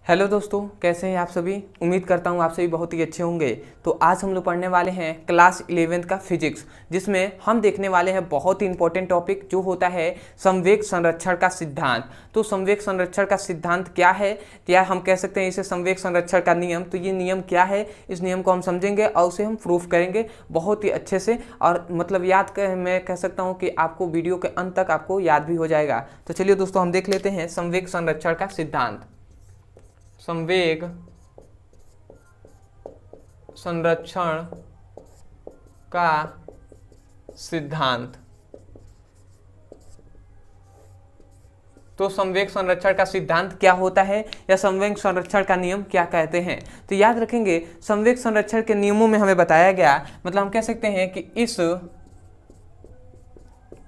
Hello दोस्तों, कैसे हैं आप सभी। उम्मीद करता हूँ आप सभी बहुत ही अच्छे होंगे। तो आज हम लोग पढ़ने वाले हैं क्लास 11th का फिजिक्स, जिसमें हम देखने वाले हैं बहुत ही इंपॉर्टेंट टॉपिक जो होता है संवेग संरक्षण का सिद्धांत। तो संवेग संरक्षण का सिद्धांत क्या है, या हम कह सकते हैं इसे संवेग संरक्षण का नियम। तो ये नियम क्या है, इस नियम को हम समझेंगे और उसे हम प्रूफ करेंगे बहुत ही अच्छे से। और मतलब मैं कह सकता हूँ कि आपको वीडियो के अंत तक आपको याद भी हो जाएगा। तो चलिए दोस्तों, हम देख लेते हैं संवेग संरक्षण का सिद्धांत। संवेग संरक्षण का सिद्धांत। तो संवेग संरक्षण का सिद्धांत क्या होता है, या संवेग संरक्षण का नियम क्या कहते हैं। तो याद रखेंगे, संवेग संरक्षण के नियमों में हमें बताया गया, मतलब हम कह सकते हैं कि इस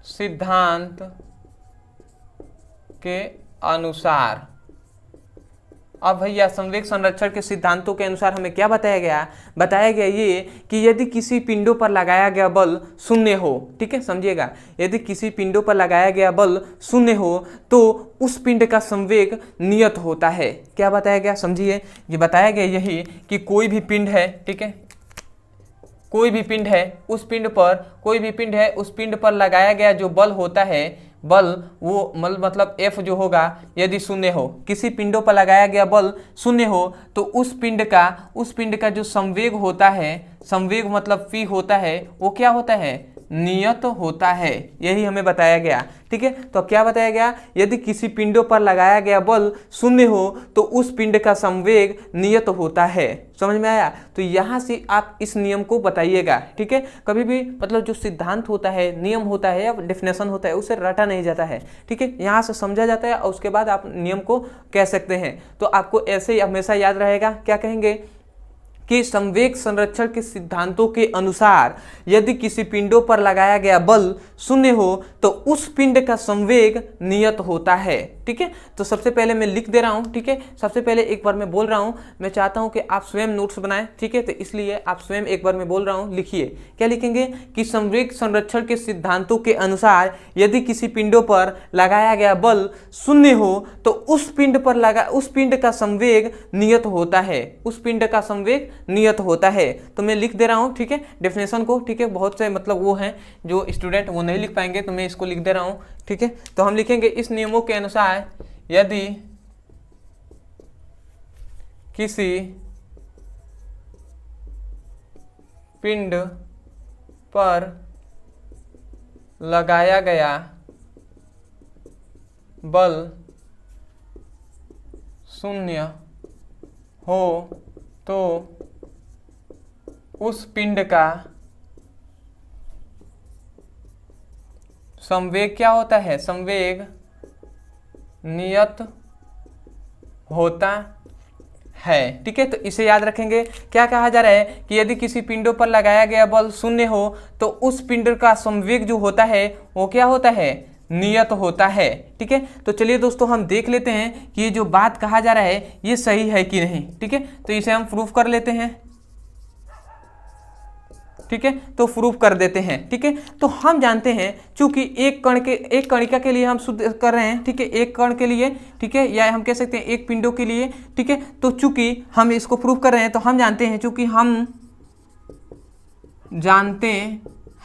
सिद्धांत के अनुसार, अब भैया संवेग संरक्षण के सिद्धांतों के अनुसार हमें क्या बताया गया ये कि यदि किसी पिंडों पर लगाया गया बल शून्य हो, ठीक है, समझिएगा, यदि किसी पिंडों पर लगाया गया बल शून्य हो तो उस पिंड का संवेग नियत होता है। क्या बताया गया, समझिए, ये बताया गया यही कि कोई भी पिंड है, ठीक है, कोई भी पिंड है, उस पिंड पर लगाया गया जो बल होता है, बल वो मतलब F जो होगा, यदि शून्य हो, किसी पिंडों पर लगाया गया बल शून्य हो तो उस पिंड का जो संवेग होता है, संवेग मतलब P होता है, वो क्या होता है, नियत होता है। यही हमें बताया गया, ठीक है। तो क्या बताया गया, यदि किसी पिंडों पर लगाया गया बल शून्य हो तो उस पिंड का संवेग नियत होता है। समझ में आया। तो यहाँ से आप इस नियम को बताइएगा, ठीक है। कभी भी मतलब जो सिद्धांत होता है, नियम होता है या डेफिनेशन होता है, उसे रटा नहीं जाता है, ठीक है। यहाँ से समझा जाता है और उसके बाद आप नियम को कह सकते हैं। तो आपको ऐसे ही हमेशा याद रहेगा, क्या कहेंगे कि संवेग संरक्षण के सिद्धांतों के अनुसार यदि किसी पिंडों पर लगाया गया बल शून्य हो तो उस पिंड का संवेग नियत होता है, ठीक है। तो सबसे पहले मैं लिख दे रहा हूं, ठीक है। सबसे पहले एक बार मैं बोल रहा हूं, मैं चाहता हूं कि आप स्वयं नोट्स बनाएं, ठीक है। तो इसलिए आप स्वयं एक बार मैं बोल रहा हूं, लिखिए। क्या लिखेंगे कि संवेग संरक्षण के सिद्धांतों के अनुसार यदि किसी पिंडों पर लगाया गया बल शून्य हो तो उस पिंड का संवेग नियत होता है, उस पिंड का संवेग नियत होता है। तो मैं लिख दे रहा हूं, ठीक है, डेफिनेशन को, ठीक है। बहुत से मतलब वो हैं जो स्टूडेंट वो नहीं लिख पाएंगे, तो मैं इसको लिख दे रहा हूं, ठीक है। तो हम लिखेंगे इस नियमों के अनुसार यदि किसी पिंड पर लगाया गया बल शून्य हो तो उस पिंड का संवेग क्या होता है, संवेग नियत होता है, ठीक है। तो इसे याद रखेंगे। क्या कहा जा रहा है कि यदि किसी पिंडों पर लगाया गया बल शून्य हो तो उस पिंड का संवेग जो होता है वो क्या होता है, नियत होता है, ठीक है। तो चलिए दोस्तों, हम देख लेते हैं कि ये जो बात कहा जा रहा है ये सही है कि नहीं, ठीक है। तो इसे हम प्रूफ कर लेते हैं, ठीक है। तो प्रूफ कर देते हैं, ठीक है। तो हम जानते हैं चूंकि एक कणिका के लिए हम शुद्ध कर रहे हैं, ठीक है, एक कण के लिए, ठीक है, या हम कह सकते हैं एक पिंडों के लिए, ठीक है। तो चूंकि हम इसको प्रूफ कर रहे हैं तो हम जानते हैं, चूंकि हम जानते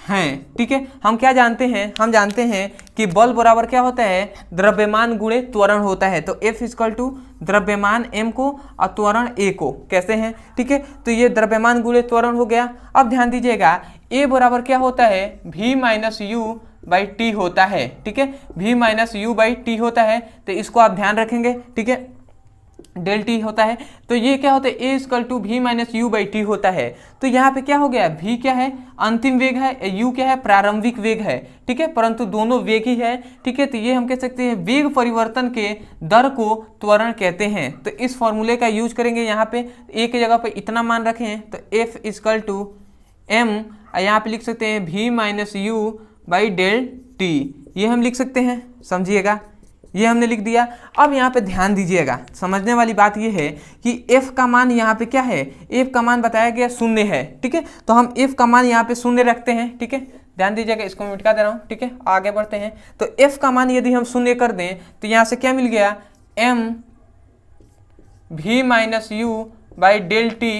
हैं, ठीक है, हम क्या जानते हैं, हम जानते हैं कि बल बराबर क्या होता है, द्रव्यमान गुणे त्वरण होता है। तो F इक्वल टू द्रव्यमान m को और त्वरण a को कैसे हैं, ठीक है। तो ये द्रव्यमान गुणे त्वरण हो गया। अब ध्यान दीजिएगा, a बराबर क्या होता है, v minus you by T होता है, ठीक है, v minus you by T होता है। तो इसको आप ध्यान रखेंगे, ठीक है, डेल टी होता है। तो ये क्या होता है, A equal to V minus you by T होता है। तो यहाँ पे क्या हो गया, v क्या है, अंतिम वेग है, u क्या है, प्रारंभिक वेग है, ठीक है, परंतु दोनों वेग ही है, ठीक है। तो ये हम कह सकते हैं वेग परिवर्तन के दर को त्वरण कहते हैं। तो इस फॉर्मूले का यूज करेंगे, यहाँ पे एक जगह पे इतना मान रखें तो f इक्वल टू m, यहाँ पे लिख सकते हैं v minus you by del t, ये हम लिख सकते हैं, समझिएगा, ये हमने लिख दिया। अब यहाँ पे ध्यान दीजिएगा, समझने वाली बात ये है कि f का मान यहाँ पे क्या है, f का मान बताया गया शून्य है, ठीक है। तो हम f का मान यहाँ पे शून्य रखते हैं, ठीक है, ध्यान दीजिएगा, इसको मैं मिटा दे रहा हूँ, ठीक है। आगे बढ़ते हैं। तो f का मान यदि हम शून्य कर दें तो यहाँ से क्या मिल गया, m v minus you by del t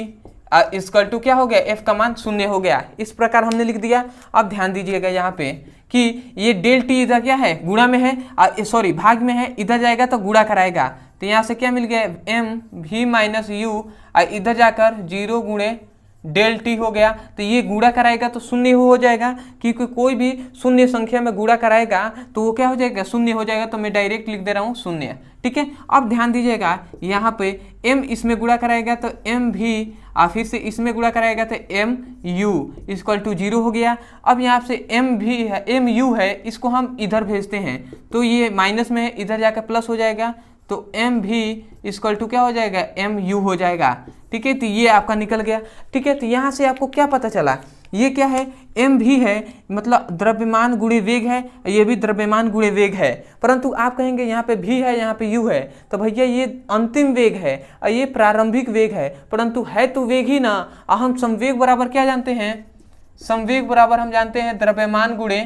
is equal to क्या हो गया, f का मान 0 हो गया। इस प्रकार हमने लिख दिया। अब ध्यान दीजिएगा यहाँ पे कि ये डेल टी इधर क्या है, गुणा में है, सॉरी भाग में है, इधर जाएगा तो गुणा कराएगा। तो यहाँ से क्या मिल गया, m v माइनस यू, इधर जाकर 0 गुणे डेल टी हो गया। तो ये गुणा कराएगा तो 0 हो जाएगा, क्योंकि कोई भी शून्य संख्या में गुणा कराएगा तो वो क्या हो जाएगा, 0 हो जाएगा। तो मैं डायरेक्ट लिख दे रहा हूँ 0, ठीक है। अब ध्यान दीजिएगा यहाँ पे m इसमें गुणा कराएगा तो m भी, फिर से इसमें गुणा कराएगा तो m u इक्वल टू 0 हो गया। अब यहाँ से m भी है, m u है, इसको हम इधर भेजते हैं तो ये माइनस में है, इधर जाकर प्लस हो जाएगा। तो m भी इक्वल टू क्या हो जाएगा, m u हो जाएगा, ठीक है। तो ये आपका निकल गया, ठीक है। तो यहाँ से आपको क्या पता चला, ये क्या है, m भी है, मतलब द्रव्यमान गुणे वेग है, ये भी द्रव्यमान गुणे वेग है। परंतु आप कहेंगे यहाँ पे v है, यहाँ पे u है, तो भैया ये अंतिम वेग है और ये प्रारंभिक वेग है, परंतु है तो वेग ही ना। हम संवेग बराबर क्या जानते हैं, संवेग बराबर हम जानते हैं द्रव्यमान गुणे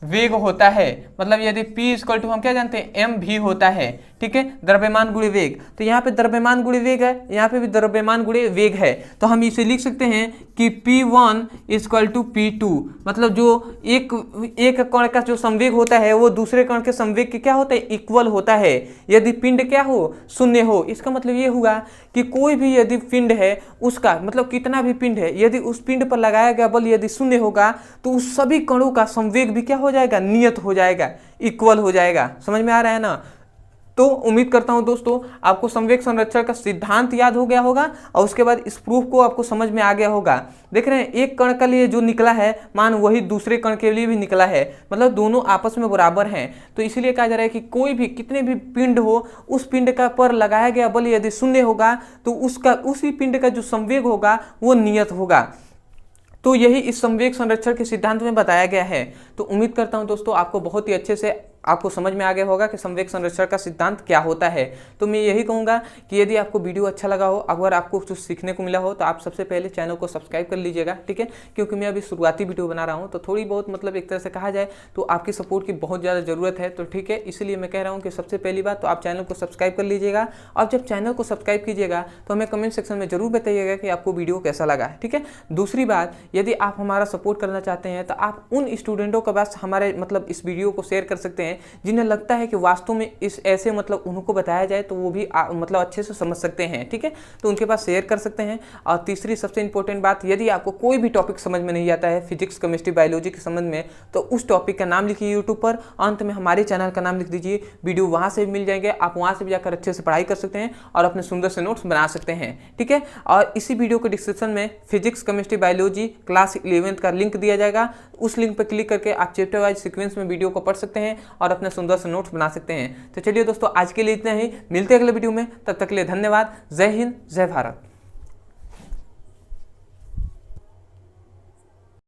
वेग होता है। मतलब यदि p इक्वल टू हम क्या जानते हैं, m भी होता है, ठीक है, द्रव्यमान गुणे वेग। तो यहाँ पे द्रव्यमान गुणे वेग है, यहाँ पे भी द्रव्यमान गुणे वेग है। तो हम इसे लिख सकते हैं कि p1 इक्वल टू p2, मतलब जो एक कण का जो संवेग होता है वो दूसरे कण के संवेग के क्या होता है, इक्वल होता है। यदि पिंड क्या हो, 0 हो, इसका मतलब ये हुआ कि कोई भी यदि पिंड है उसका, मतलब कितना भी पिंड है, यदि उस पिंड पर लगाया गया बल यदि 0 होगा तो उस सभी कणों का संवेग भी क्या हो जाएगा, नियत हो जाएगा, इक्वल हो जाएगा। समझ में आ रहा है ना। तो उम्मीद करता हूं दोस्तों आपको संवेग संरक्षण का सिद्धांत याद हो गया होगा और उसके बाद इस प्रूफ को आपको समझ में आ गया होगा। देख रहे हैं, एक कण के लिए जो निकला है मान वही दूसरे कण के लिए भी निकला है, मतलब दोनों आपस में बराबर हैं। तो इसीलिए कहा जा रहा है कि कोई भी कितने भी पिंड हो, उस पिंड का पर लगाया गया बल यदि 0 होगा तो उसका उसी पिंड का जो संवेग होगा वो नियत होगा। तो यही इस संवेग संरक्षण के सिद्धांत में बताया गया है। तो उम्मीद करता हूं दोस्तों आपको बहुत ही अच्छे से आपको समझ में आ गया होगा कि संवेग संरक्षण का सिद्धांत क्या होता है। तो मैं यही कहूँगा कि यदि आपको वीडियो अच्छा लगा हो, अगर आपको कुछ सीखने को मिला हो, तो आप सबसे पहले चैनल को सब्सक्राइब कर लीजिएगा, ठीक है। क्योंकि मैं अभी शुरुआती वीडियो बना रहा हूँ तो थोड़ी बहुत मतलब एक तरह से कहा जाए तो आपकी सपोर्ट की बहुत ज़्यादा ज़रूरत है। तो ठीक है, इसलिए मैं कह रहा हूँ कि सबसे पहली बात तो आप चैनल को सब्सक्राइब कर लीजिएगा। और जब चैनल को सब्सक्राइब कीजिएगा तो हमें कमेंट सेक्शन में जरूर बताइएगा कि आपको वीडियो कैसा लगा है, ठीक है। दूसरी बात, यदि आप हमारा सपोर्ट करना चाहते हैं तो आप उन स्टूडेंटों के पास हमारे मतलब इस वीडियो को शेयर कर सकते हैं जिन्हें लगता है कि वास्तव में इस ऐसे मतलब उनको बताया जाए तो वो भी मतलब अच्छे से समझ सकते हैं, ठीक है। तो उनके पास शेयर कर सकते हैं। और तीसरी सबसे इंपॉर्टेंट बात, यदि आपको कोई भी टॉपिक समझ में नहीं आता है फिजिक्स केमिस्ट्री बायोलॉजी के संबंध में, तो उस टॉपिक का नाम लिखिए यूट्यूब पर, अंत में हमारे चैनल का नाम लिख दीजिए, वीडियो वहाँ से भी मिल जाएंगे, आप वहाँ से भी जाकर अच्छे से पढ़ाई कर सकते हैं और अपने सुंदर से नोट्स बना सकते हैं, ठीक है। और इसी वीडियो के डिस्क्रिप्शन में physics chemistry biology class 11th का लिंक दिया जाएगा, उस लिंक पर क्लिक करके आप चैप्टर वाइज सीक्वेंस में वीडियो को पढ़ सकते हैं और अपने सुंदर से नोट्स बना सकते हैं। तो चलिए दोस्तों आज के लिए इतना ही, मिलते हैं अगले वीडियो में, तब तक के लिए धन्यवाद। जय हिंद, जय भारत।